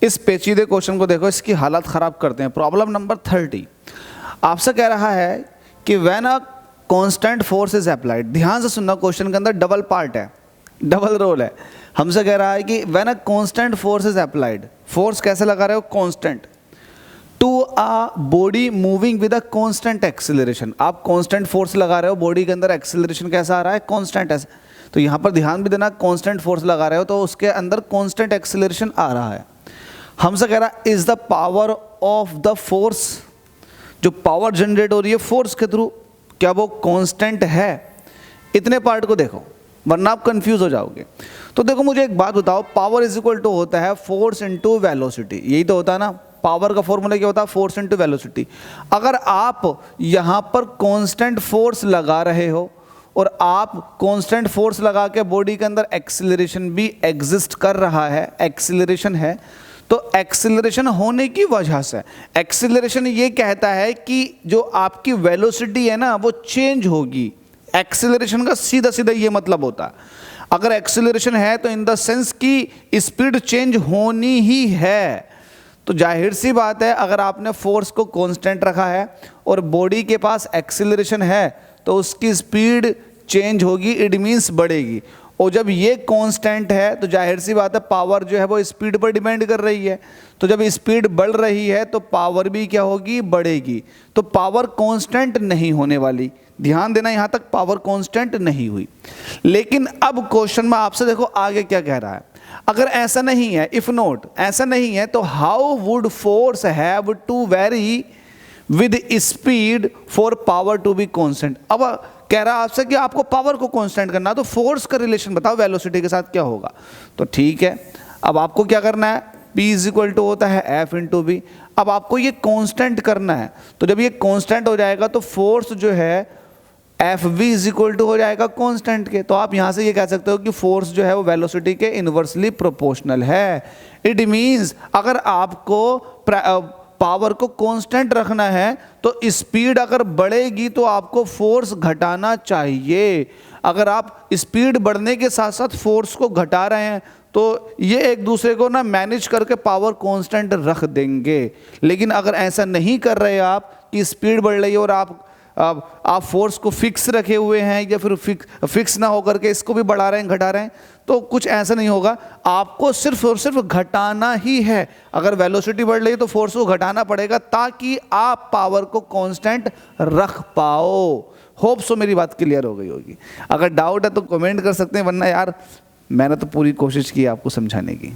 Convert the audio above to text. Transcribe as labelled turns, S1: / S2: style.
S1: इस पेचीदे क्वेश्चन को देखो, इसकी हालत ख़राब करते हैं। प्रॉब्लम नंबर 30 आपसे कह रहा है कि when a constant force is applied. ध्यान से सुनना, क्वेश्चन के अंदर डबल पार्ट है, डबल रोल है। हमसे कह रहा है कि when a constant force is applied, force कैसे लगा रहे हो? Constant, to a body moving with a constant acceleration. आप कांस्टेंट फोर्स लगा रहे हो, बॉडी के अंदर एक्सीलरेशन कैसा आ रहा है? कांस्टेंट। ऐसे तो यहाँ पर ध्यान भी देना, कांस्टेंट फोर्स लगा रहे हो तो उसके अंदर कांस्टेंट एक्सीलरेशन आ रहा है। हमसे कह रहा है is the power of the force, जो पावर जनरेट हो रही है फोर्स के थ्रू, क्या वो कांस्टेंट है? इतने पार्ट को देखो वरना आप कंफ्यूज हो जाओगे। तो देखो मुझे एक बात बताओ, पावर इज इक्वल टू होता है फोर्स इनटू वेलोसिटी, यही तो होता है ना। पावर का फॉर्मूला क्या होता है? Force into velocity. अगर आप यहां पर कांस्टेंट फोर्स लगा रहे हो और आप कांस्टेंट फोर्स लगा के बॉडी के अंदर एक्सीलरेशन भी एग्जिस्ट कर रहा है, एक्सीलरेशन है, तो एक्सीलरेशन होने की वजह से, एक्सीलरेशन ये कहता है कि जो आपकी वेलोसिटी है ना वो चेंज होगी। एक्सीलरेशन का सीधा सीधा ये मतलब होता है। अगर एक्सीलरेशन है तो इन द सेंस की स्पीड चेंज होनी ही है। तो जाहिर सी बात है, अगर आपने फोर्स को कांस्टेंट रखा है और बॉडी के पास एक्सीलरेशन है तो उसकी स्पीड चेंज होगी, इट मीन्स बढ़ेगी। और जब ये कांस्टेंट है तो जाहिर सी बात है पावर जो है वो स्पीड पर डिपेंड कर रही है। तो जब स्पीड बढ़ रही है तो पावर भी क्या होगी? बढ़ेगी। तो पावर कांस्टेंट नहीं होने वाली। ध्यान देना, यहां तक पावर कांस्टेंट नहीं हुई। लेकिन अब क्वेश्चन में आपसे देखो आगे क्या कह रहा है। अगर ऐसा नहीं है, इफ नॉट, ऐसा नहीं है, तो how would force have to vary with speed for power to be constant. अब कह रहा है आपसे कि आपको पावर को कांस्टेंट करना है, तो फोर्स का रिलेशन बताओ वेलोसिटी के साथ क्या होगा। तो ठीक है, अब आपको क्या करना है? P इज इक्वल टू होता है F इंटू बी। अब आपको ये कांस्टेंट करना है, तो जब ये कांस्टेंट हो जाएगा तो फोर्स जो है F V is equal to हो जाएगा कांस्टेंट के। तो आप यहां से ये कह सकते हो कि फोर्स जो है वो वेलोसिटी के इनवर्सली प्रोपोर्शनल है। इट मींस अगर आपको पावर को कांस्टेंट रखना है तो स्पीड अगर बढ़ेगी तो आपको फोर्स घटाना चाहिए। अगर आप स्पीड बढ़ने के साथ साथ फोर्स को घटा रहे हैं तो ये एक दूसरे को ना मैनेज करके पावर कांस्टेंट रख देंगे। लेकिन अगर ऐसा नहीं कर रहे आप कि स्पीड बढ़ रही है और आप फोर्स को फिक्स रखे हुए हैं या फिर फिक्स ना होकर के इसको भी बढ़ा रहे हैं, घटा रहे हैं, तो कुछ ऐसा नहीं होगा। आपको सिर्फ और सिर्फ घटाना ही है। अगर वेलोसिटी बढ़ रही है तो फोर्स को घटाना पड़ेगा ताकि आप पावर को कांस्टेंट रख पाओ। होप सो मेरी बात क्लियर हो गई होगी। अगर डाउट है तो कमेंट कर सकते हैं, वरना यार मैंने तो पूरी कोशिश की आपको समझाने की।